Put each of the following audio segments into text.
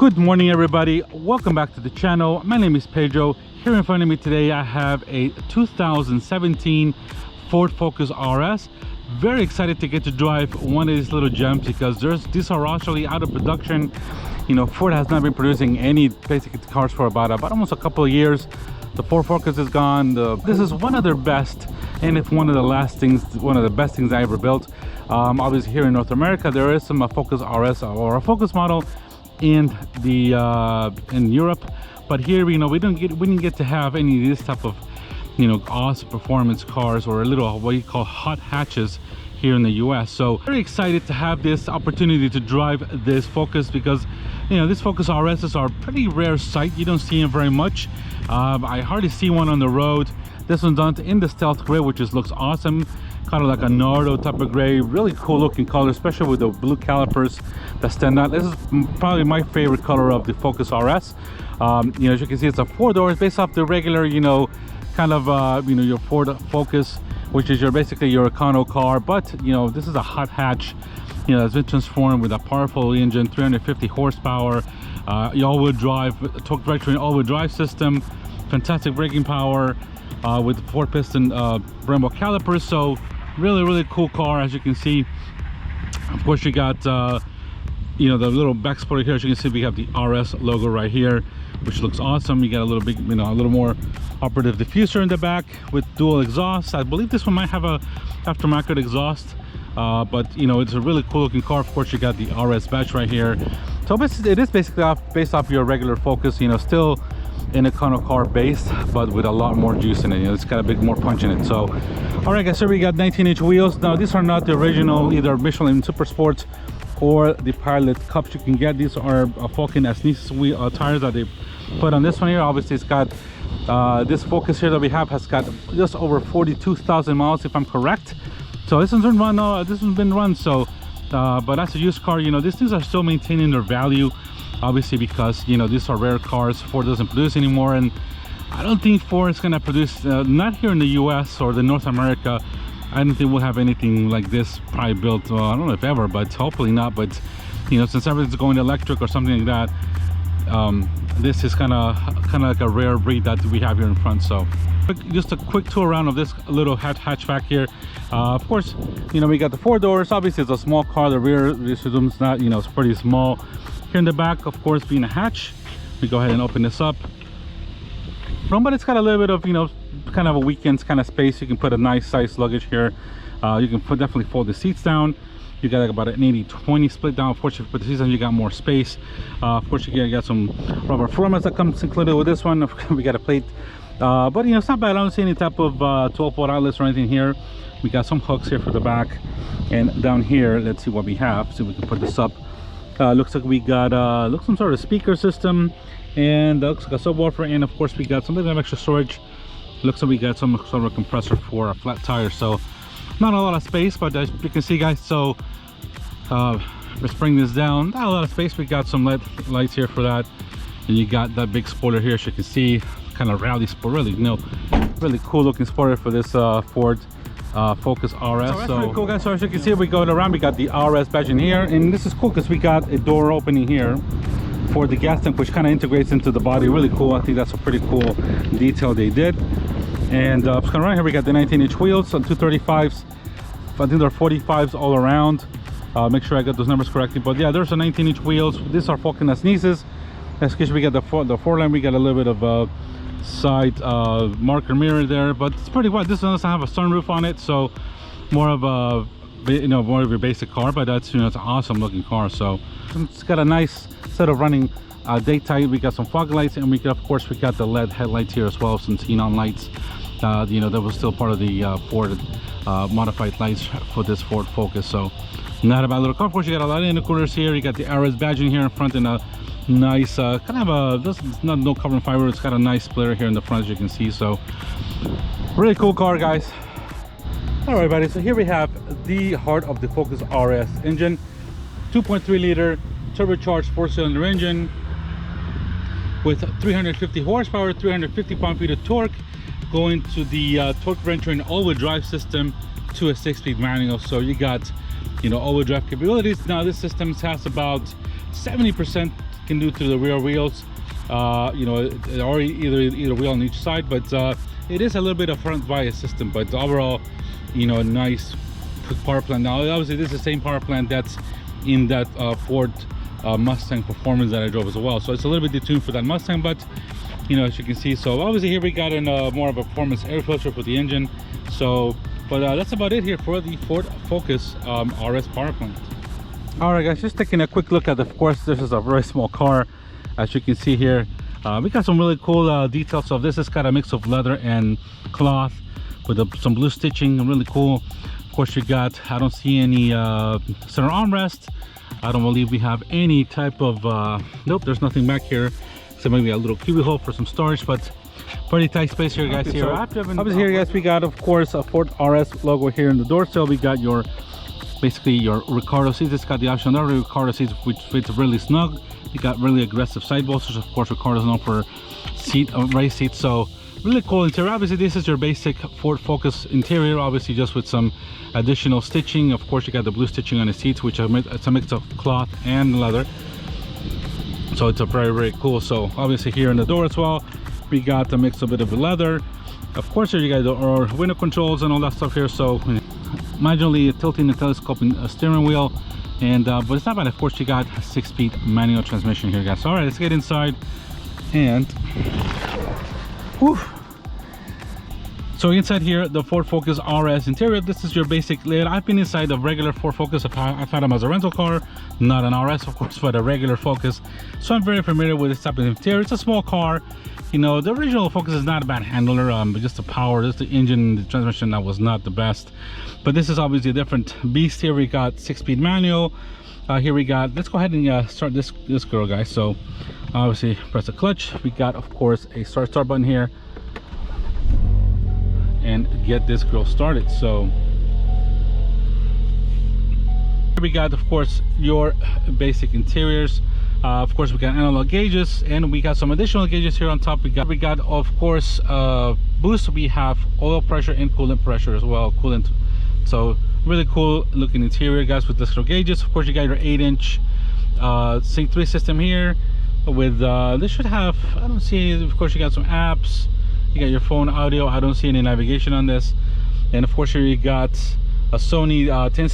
Good morning, everybody. Welcome back to the channel. My name is Pedro. Here in front of me today I have a 2017 Ford Focus RS. Very excited to get to drive one of these little gems because these are actually out of production. You know, Ford has not been producing any basic cars for about almost a couple of years. The Ford Focus is gone. This is one of their best, and it's one of the best things I ever built. Obviously here in North America there is some Focus RS or a Focus model in Europe, but here we didn't get to have any of this type of awesome performance cars or a little what you call hot hatches here in the US. So very excited to have this opportunity to drive this Focus because this Focus RSs are a pretty rare sight. You don't see them very much. I hardly see one on the road. This one's done in the stealth gray, which looks awesome, kind of like a Nardo type of gray. Really cool looking color, especially with the blue calipers that stand out. This is probably my favorite color of the Focus RS. As you can see, it's a 4-door. It's based off the regular kind of your Ford Focus, which is basically your econo car, but this is a hot hatch that's been transformed with a powerful engine, 350 horsepower, all-wheel drive, torque vectoring all-wheel drive system, fantastic braking power, with 4-piston Brembo calipers. So really cool car. As you can see, of course, you got the little back spoiler here. As you can see, we have the RS logo right here, which looks awesome. You got a little big, a little more operative diffuser in the back with dual exhaust. I believe this one might have a aftermarket exhaust, but it's a really cool looking car. Of course, you got the RS badge right here. So it is basically based off your regular Focus, still in econo car based, but with a lot more juice in it. It's got a bit more punch in it. So all right, guys, so we got 19-inch wheels. Now these are not the original either Michelin Super Sports or the Pilot Cups you can get. These are Falcon SNES wheel tires that they put on this one here. Obviously, it's got this Focus here that we have has got just over 42,000 miles, if I'm correct. So this one's been run. So but as a used car, these things are still maintaining their value, obviously, because these are rare cars. Ford doesn't produce anymore, and I don't think Ford is going to produce, not here in the US or the North America. I don't think we'll have anything like this probably built, I don't know if ever, but hopefully not. But since everything's going electric or something like that, this is kind of like a rare breed that we have here in front. So just a quick tour around of this little hatchback here. Of course, we got the 4 doors. Obviously it's a small car. The rear system's not, it's pretty small. Here in the back, of course, being a hatch, we go ahead and open this up. But it's got a little bit of kind of a weekend kind of space. You can put a nice size luggage here. You can definitely fold the seats down. You got like about an 80-20 split down. Of course, if you put the seats down, you got more space. Of course, you got some rubber floor mats that comes included with this one. We got a plate, but it's not bad. I don't see any type of 12-volt outlets or anything here. We got some hooks here for the back, and down here, let's see what we have. See if we can put this up. Looks like we got some sort of speaker system, and looks like a subwoofer, and of course we got something of extra storage. Looks like we got some sort of a compressor for a flat tire. So not a lot of space, but as you can see, guys, so let's bring this down. Not a lot of space. We got some LED lights here for that, and you got that big spoiler here, as you can see, kind of rally spoiler. Really cool looking spoiler for this Ford Focus RS. So that's pretty cool, guys. So as you can see, we go around, we got the RS badge in here, and this is cool because we got a door opening here for the gas tank, which kind of integrates into the body. Really cool. I think that's a pretty cool detail they did. And around here we got the 19-inch wheels on 235s. I think they're 45s all around. Make sure I got those numbers correctly, but yeah, there's a 19-inch wheels. These are Falcon SNESs. As we got the 4-line, we got a little bit of a side marker mirror there, but it's pretty wide. This one doesn't have a sunroof on it, so more of a more of your basic car, but that's it's an awesome looking car. So it's got a nice set of running daytime. We got some fog lights, and we got the LED headlights here as well, some xenon lights. That was still part of the Ford modified lights for this Ford Focus. So not a bad little car. Of course, you got a lot of intercoolers here. You got the RS badge in here in front, and a nice kind of this is not no carbon fiber. It's got a nice splitter here in the front, as you can see. So really cool car, guys. All right, buddy, so here we have the heart of the Focus RS engine. 2.3 liter turbocharged 4-cylinder engine with 350 horsepower, 350 pound-feet of torque, going to the torque venturing all-wheel drive system to a 6-speed manual. So you got all-wheel drive capabilities. Now this system has about 70% can do to the rear wheels. You know, or either wheel on each side, but it is a little bit of front bias system, but overall, you know, a nice power plant. Now obviously this is the same power plant that's in that Ford Mustang Performance that I drove as well, so it's a little bit detuned for that Mustang, but you know, as you can see. So obviously here we got in more of a performance air filter for the engine. So but that's about it here for the Ford Focus RS power plant. All right guys, just taking a quick look at, of course, this is a very small car. As you can see here, we got some really cool details. So this has got a mix of leather and cloth with some blue stitching, really cool. Of course, you got, I don't see any center armrest. I don't believe we have any type of nope, there's nothing back here, so maybe a little cubby hole for some storage, but pretty tight space here, guys. Here, obviously here, guys, we got, of course, a Ford RS logo here in the door sill. We got your basically your Ricardo seats. It's got the option of Ricardo seats, which fits really snug. You got really aggressive side bolsters. Of course, Ricardo's known for race seats, so really cool interior. Obviously this is your basic Ford Focus interior, obviously just with some additional stitching. Of course, you got the blue stitching on the seats, which it's a mix of cloth and leather, so it's a very cool. So obviously here in the door as well, we got a mix of a bit of the leather. Of course, here you got our window controls and all that stuff here. So manually tilting and telescoping steering wheel, and but it's not bad. Of course, you got a 6-speed manual transmission here, guys. All right, let's get inside. And whew. So inside here, the Ford Focus RS interior, this is your basic layout. I've been inside the regular Ford Focus. I've had them as a rental car, not an RS, of course, but a regular Focus, so I'm very familiar with this type of interior. It's a small car. You know, the original Focus is not a bad handler, but just the power, just the engine, the transmission, that was not the best. But this is obviously a different beast. Here we got 6-speed manual. Here we got, let's go ahead and start this girl, guys. So obviously press the clutch. We got, of course, a start button here, and get this girl started. So here we got, of course, your basic interiors. Of course, we got analog gauges, and we got some additional gauges here on top. We got of course boost. We have oil pressure and coolant pressure as well, coolant. So really cool looking interior, guys, with this gauges. Of course, you got your 8-inch Sync 3 system here with this should have, I don't see, of course, you got some apps, you got your phone audio. I don't see any navigation on this. And of course, here you got a Sony 10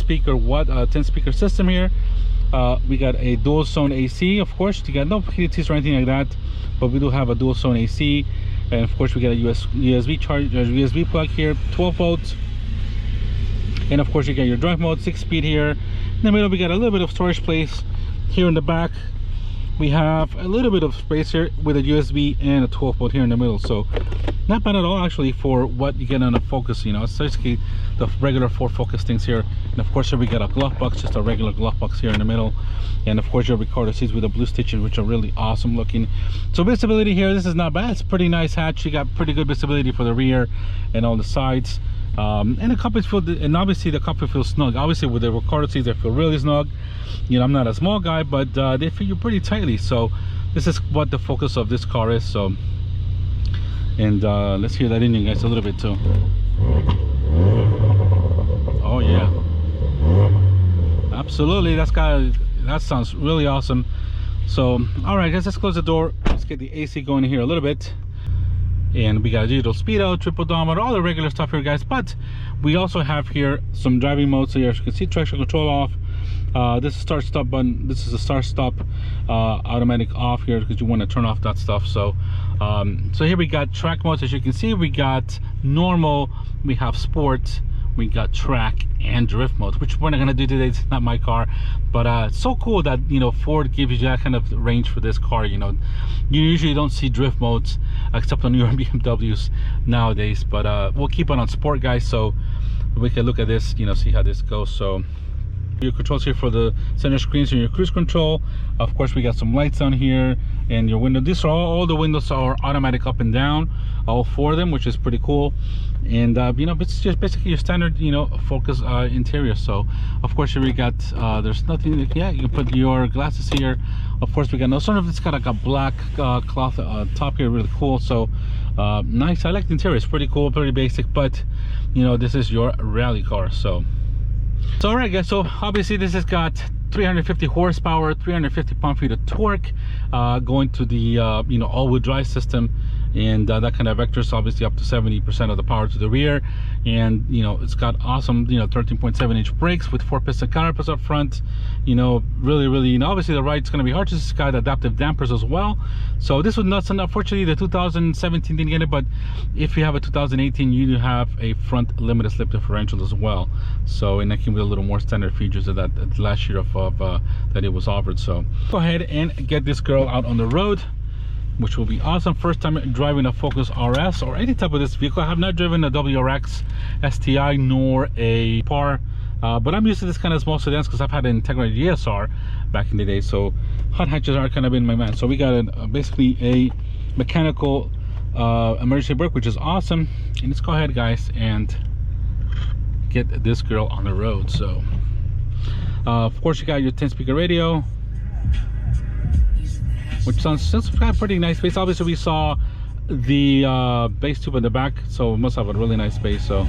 speaker system here. We got a dual zone AC. Of course, you got no heated or anything like that, but we do have a dual zone AC. And of course, we got a USB charge, USB plug here, 12 volts. And of course, you got your drive mode, 6-speed here. In the middle, we got a little bit of storage place. Here in the back, we have a little bit of space here with a USB and a 12 volt here in the middle. So not bad at all, actually, for what you get on a Focus. You know, it's basically the regular Ford Focus things here. And of course, here we got a glove box, just a regular glove box here in the middle. And of course, your Ricardo seats with the blue stitches, which are really awesome looking. So visibility here, this is not bad. It's a pretty nice hatch. You got pretty good visibility for the rear and all the sides. And the cockpit feel, and obviously the cockpit feels snug. Obviously with the Ricardo seats, they feel really snug. You know, I'm not a small guy, but they fit you pretty tightly. So this is what the focus of this car is. So, and let's hear that engine, guys, a little bit too. Oh yeah, absolutely. That sounds really awesome. So all right, guys, let's close the door. Let's get the AC going here a little bit. And we got a digital speedo, triple odometer, all the regular stuff here, guys. But we also have here some driving modes. So here, as you can see, traction control off. This is start stop button. This is a start stop automatic off here, because you want to turn off that stuff. So so here we got track modes. As you can see, we got normal, we have sport, we got track and drift modes, which we're not going to do today. It's not my car, but it's so cool that, you know, Ford gives you that kind of range for this car. You know, you usually don't see drift modes except on your BMWs nowadays, but we'll keep it on sport, guys, so we can look at this, you know, see how this goes. So your controls here for the center screens and your cruise control. Of course, we got some lights on here, and your window, these are all the windows are automatic up and down, all 4 of them, which is pretty cool. And you know, it's just basically your standard, you know, Focus interior. So of course, here we got there's nothing, yeah, you can put your glasses here. Of course, we got no sunroof. It's got like a black cloth top here, really cool. So nice. I like the interior. It's pretty cool, pretty basic, but you know, this is your rally car. So all right, guys, so obviously this has got 350 horsepower, 350 pound-feet of torque, going to the you know, all-wheel drive system, and that kind of vectors obviously up to 70% of the power to the rear. And you know, it's got awesome, you know, 13.7-inch brakes with 4-piston calipers up front. You know, really, you know, obviously the ride's going to be hard. It's got adaptive dampers as well. So this was nuts. And unfortunately the 2017 didn't get it, but if you have a 2018, you do have a front limited slip differential as well. So, and that came with a little more standard features of that last year of that it was offered. So go ahead and get this girl out on the road, which will be awesome. First time driving a Focus RS or any type of this vehicle. I have not driven a WRX STI nor a PAR, but I'm used to this kind of small sedans because I've had an integrated ESR back in the day. So hot hatches are kind of in my mind. So we got basically a mechanical emergency brake, which is awesome. And let's go ahead, guys, and get this girl on the road. So of course you got your 10-speaker radio, which sounds got pretty nice bass. Obviously we saw the bass tube in the back, so it must have a really nice bass. So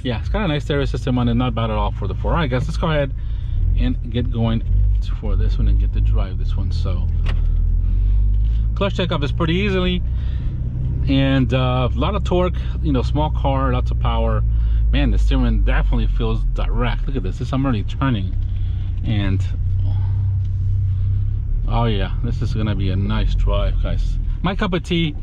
yeah, it's got a nice stereo system on it, not bad at all for the 4. All right, guys, let's go ahead and get going for this one and get to drive this one. So clutch takeoff is pretty easily, and a lot of torque, you know, small car, lots of power. Man, the steering definitely feels direct. Look at this. I'm already turning, and oh yeah, this is gonna be a nice drive, guys. My cup of tea.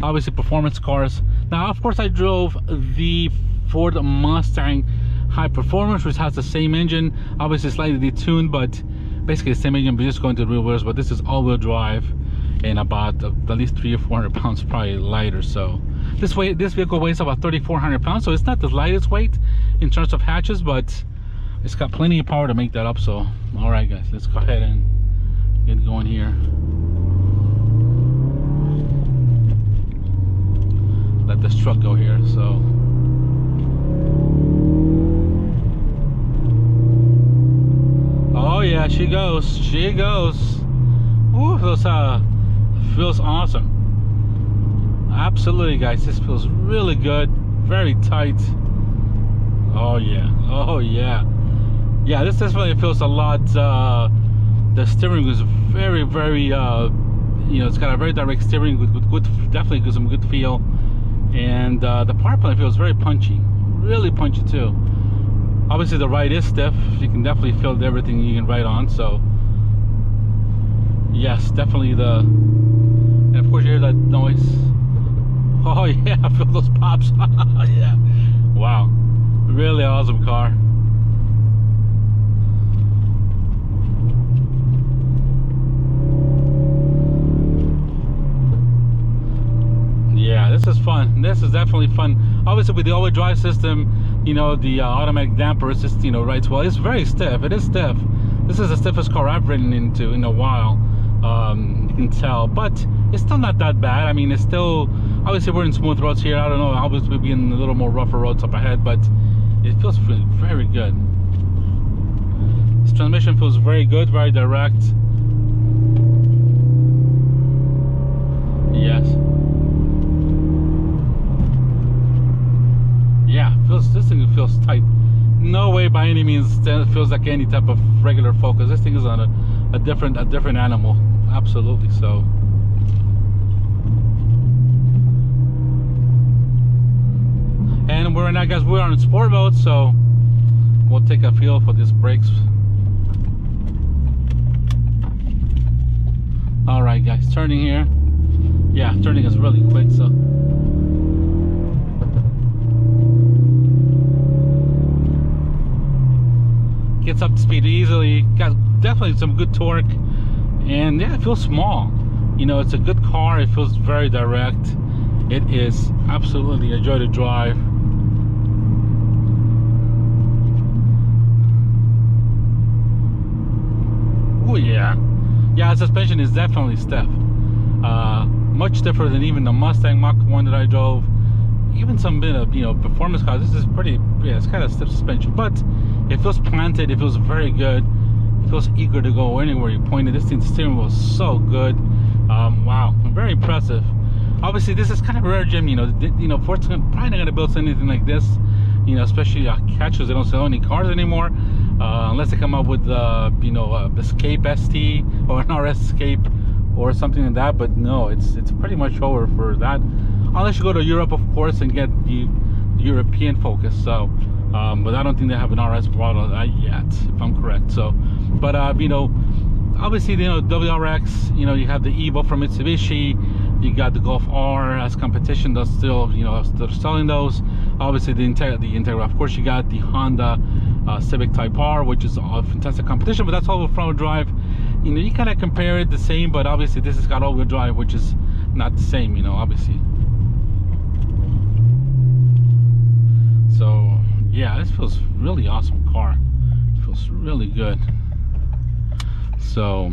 Obviously performance cars. Now of course I drove the Ford Mustang High Performance, which has the same engine, obviously slightly detuned, but basically the same engine, but just going to the real wheels. But this is all-wheel drive and about at least 300 or 400 pounds probably lighter. So this vehicle weighs about 3,400 pounds, so it's not the lightest weight in terms of hatches, but it's got plenty of power to make that up. So all right, guys, let's go ahead and get going here. Let this truck go here. So oh yeah, she goes. Ooh, feels awesome. Absolutely, guys, this feels really good. Very tight. Oh yeah, yeah, this definitely feels a lot. The steering is very, you know, it's got a very direct steering with good, definitely gives some good feel. And the power plant feels very punchy, really punchy too. Obviously the ride is stiff. You can definitely feel everything you can ride on. So yes, definitely and of course you hear that noise. Oh yeah, I feel those pops. Yeah, wow, really awesome car. Yeah, this is fun. This is definitely fun. Obviously with the all-wheel drive system, you know, the automatic damper is just, you know, rides well. It's very stiff. It is stiff. This is the stiffest car I've ridden into in a while. You can tell, but it's still not that bad. I mean, it's still, obviously we're in smooth roads here. I don't know, obviously we'll be in a little more rougher roads up ahead, but it feels very good. This transmission feels very good, very direct. Yes. Yeah, this thing feels tight. No way by any means it feels like any type of regular Focus. This thing is on a different animal. Absolutely. So and we're now, guys, we're on sport mode, so we'll take a feel for these brakes. All right, guys, turning here. Yeah, turning is really quick, so gets up to speed easily. Got definitely some good torque, and yeah, it feels small. You know, it's a good car. It feels very direct. It is absolutely a joy to drive. Oh yeah, yeah. Suspension is definitely stiff. Much stiffer than even the Mustang Mach 1 that I drove. Even some bit of, you know, performance cars. This is pretty, yeah, it's kind of stiff suspension, but it feels planted. It feels very good. It feels eager to go anywhere you point it. This thing's steering wheel is so good. Wow, very impressive. Obviously, this is kind of rare, Jim. You know, Ford's probably not gonna build anything like this. you know, especially catchers. They don't sell any cars anymore, unless they come up with you know, Escape ST or an RS Escape or something like that. But no, it's pretty much over for that, unless you go to Europe, of course, and get the European Focus. So but I don't think they have an RS model yet, if I'm correct. So but you know, obviously, you know, WRX, you know, you have the Evo from Mitsubishi, you got the Golf R as competition. That's still, you know, still selling those. Obviously the Integra, of course. You got the Honda Civic Type R, which is a fantastic competition, but that's all-wheel front-wheel drive. You know, you kind of compare it the same, but obviously this has got all-wheel drive, which is not the same, you know, obviously. So yeah, this feels really awesome car. It feels really good. So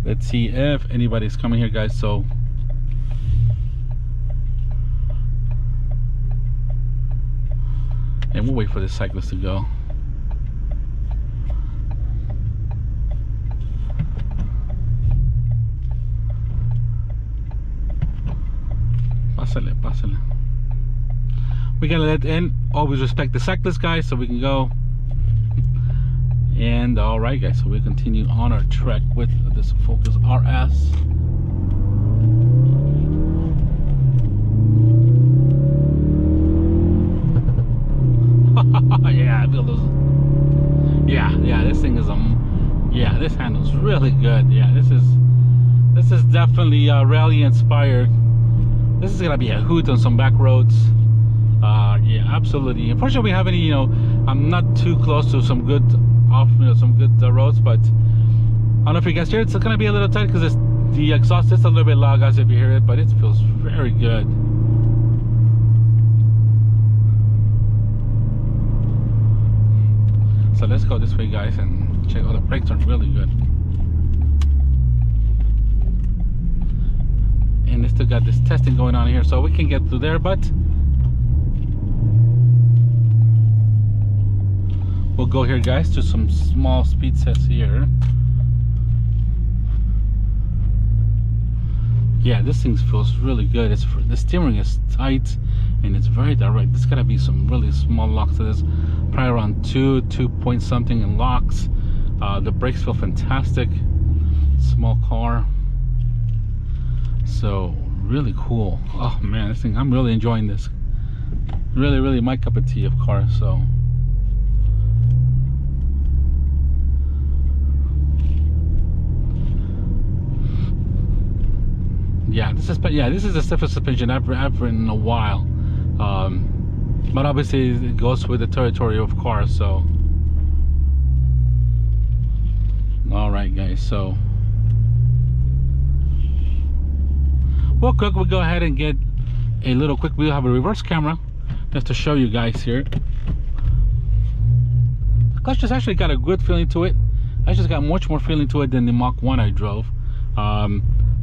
let's see if anybody's coming here, guys. So and we'll wait for the cyclist to go. Pásale, pásale. We gotta let in. Always respect the cyclist, guys, so we can go. And all right, guys, so we continue on our trek with this Focus RS. Yeah, I feel those. Yeah, this thing is yeah, this handles really good. Yeah, this is definitely rally inspired. This is gonna be a hoot on some back roads. Yeah, absolutely. Unfortunately, we have any, you know, I'm not too close to some good some good roads, but I don't know if you guys hear it. It's gonna be a little tight because the exhaust is a little bit loud, guys, if you hear it, but it feels very good. So let's go this way, guys, and check. Oh, the brakes are really good, and they still got this testing going on here, so we can get through there, but we'll go here, guys, to some small speed tests here. Yeah, this thing feels really good. The steering is tight and it's very direct. There's gotta be some really small locks to this, probably around 2 point something in locks. The brakes feel fantastic. Small car, so really cool. Oh man, this thing, I'm really enjoying this. Really my cup of tea of cars. So yeah, this is the stiffest suspension I've in a while. But obviously it goes with the territory of cars. So all right, guys, so real quick, we'll go ahead and get a little quick. We'll have a reverse camera just to show you guys here. The clutch just actually got a good feeling to it. I just got much more feeling to it than the Mach 1 I drove.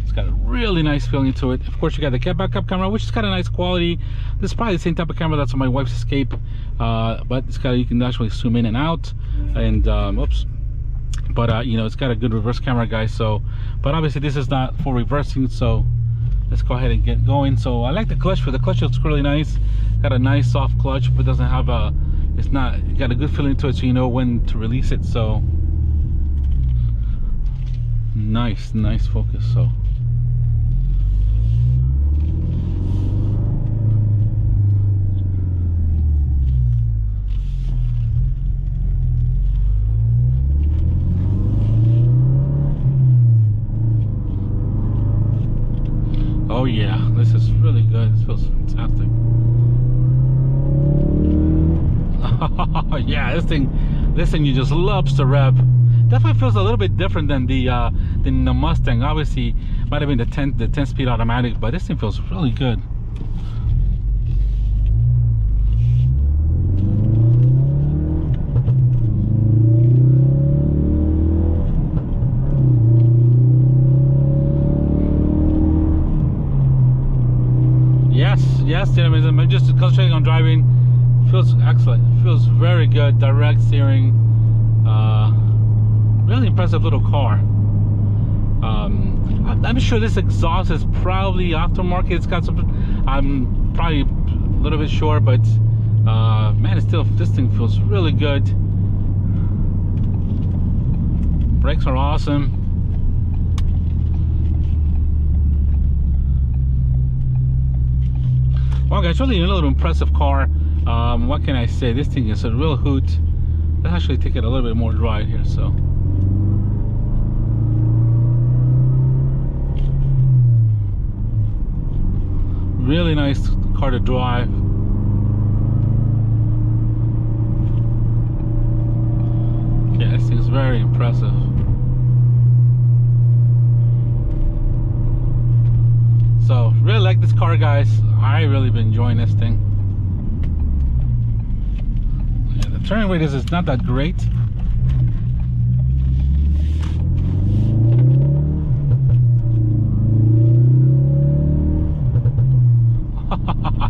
It's got a really nice feeling to it. Of course, you got the backup camera, which is kind of nice quality. This is probably the same type of camera that's on my wife's Escape, but it's got, you can actually zoom in and out, and oops. But you know, it's got a good reverse camera, guys. So, but obviously this is not for reversing. So let's go ahead and get going. So I like the clutch. For the clutch, it's really nice. Got a nice soft clutch, but doesn't have a. It's not. It got a good feeling to it, so you know when to release it. So nice Focus. So. Oh yeah, this is really good. This feels fantastic. Yeah, this thing you just loves to rev. Definitely feels a little bit different than the Mustang. Obviously, might have been the 10-speed automatic, but this thing feels really good. Yes, gentlemen, I'm just concentrating on driving. Feels excellent. Feels very good. Direct steering. Really impressive little car. I'm sure this exhaust is probably aftermarket. It's got some, I'm probably a little bit short, but man, it's still, this thing feels really good. Brakes are awesome. Well guys, really a little impressive car. What can I say? This thing is a real hoot. Let's actually take it a little bit more dry here. So really nice car to drive. Yeah, this thing is very impressive. So really like this car, guys. I really been enjoying this thing. Yeah, the turning radius is not that great.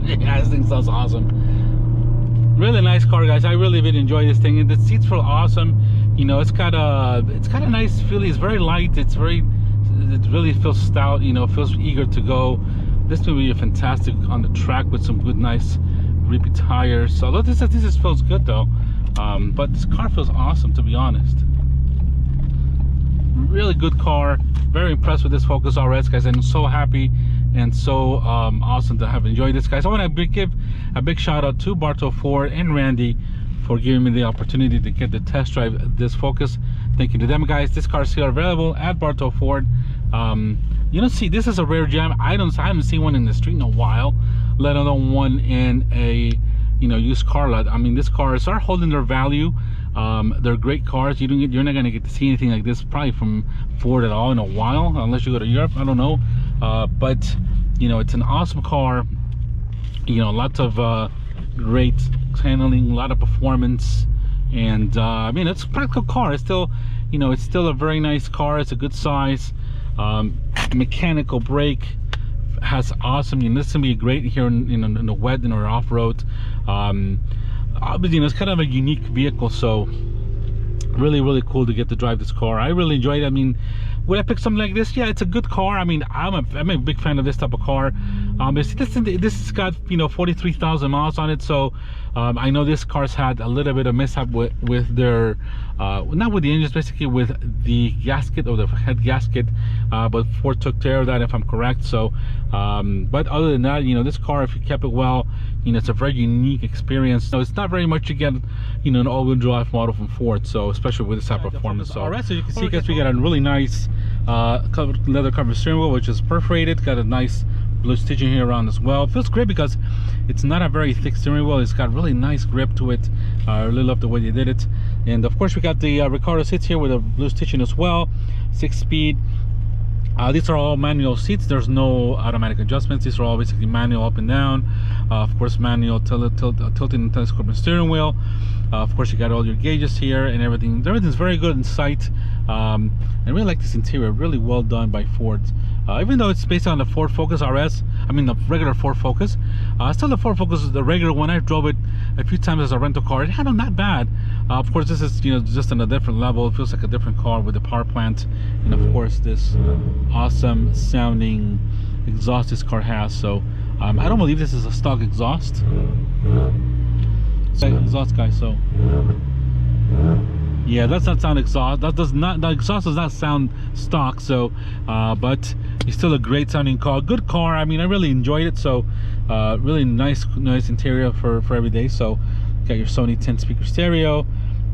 Yeah, this thing sounds awesome. Really nice car, guys. I really did enjoy this thing, and the seats feel awesome. You know, it's got a nice feeling. It's very light. It really feels stout. You know, feels eager to go. This will be fantastic on the track with some good, nice, grippy tires. So this just feels good though. But this car feels awesome, to be honest. Really good car. Very impressed with this Focus RS, guys. I'm so happy and so awesome to have enjoyed this, guys. I want to give a big shout out to Bartow Ford and Randy for giving me the opportunity to get the test drive this Focus. Thank you to them, guys. This car is still available at Bartow Ford. You know, see, this is a rare gem. I haven't seen one in the street in a while, let alone one in a, you know, used car lot. I mean, this car start holding their value. They're great cars. You're not gonna get to see anything like this probably from Ford at all in a while, unless you go to Europe. I don't know, but you know, it's an awesome car. You know, lots of great handling, a lot of performance, and I mean, it's a practical car. It's still, you know, it's still a very nice car. It's a good size. Mechanical brake has awesome. You know, this can be great here in the wet and or off-road. But you know, it's kind of a unique vehicle, so really cool to get to drive this car. I really enjoyed it. I mean, would I pick something like this? Yeah, it's a good car. I mean, I'm a big fan of this type of car. This has got, you know, 43,000 miles on it, so I know this car's had a little bit of mishap with their not with the engines, basically with the gasket or the head gasket, but Ford took care of that, if I'm correct. So but other than that, you know, this car, if you kept it well, you know, it's a very unique experience. So it's not very much you get, you know, an all-wheel drive model from Ford, so especially with this type of performance. So alright, so you can see, guys, we got a really nice leather covered steering wheel, which is perforated. Got a nice blue stitching here around as well. It feels great because it's not a very thick steering wheel. It's got really nice grip to it. I really love the way they did it. And of course, we got the Recaro seats here with a blue stitching as well. 6-speed. These are all manual seats. There's no automatic adjustments. These are all basically manual up and down. Of course, manual tilting and telescoping steering wheel. Of course, you got all your gauges here and everything. Everything's very good in sight. I really like this interior. Really well done by Ford. Even though it's based on the Ford Focus RS, I mean the regular Ford Focus, still the Ford Focus is the regular one. I drove it a few times as a rental car. It handled not bad. Of course, this is, you know, just on a different level. It feels like a different car with the power plant, and of course this awesome sounding exhaust this car has. So I don't believe this is a stock exhaust. Exhaust, guys. So yeah, that's not sound exhaust. The exhaust does not sound stock. So but it's still a great sounding car, good car. I mean, I really enjoyed it. So really nice interior for every day. So you got your Sony 10 speaker stereo,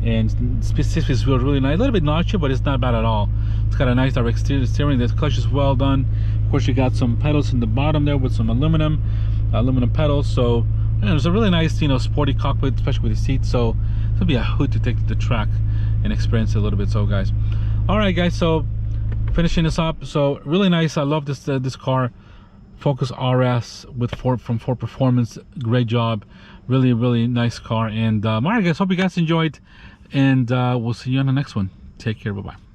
and specifically feels really nice. A little bit notchy, but it's not bad at all. It's got a nice direct steering. The clutch is well done. Of course, you got some pedals in the bottom there with some aluminum pedals. So yeah, there's a really nice, you know, sporty cockpit, especially with the seats. So it'll be a hoot to take to the track and experience it a little bit. So guys, all right guys, so finishing this up. So really nice. I love this this car, Focus RS with from Ford Performance. Great job. Really nice car. And all right guys, hope you guys enjoyed, and we'll see you on the next one. Take care. Bye bye.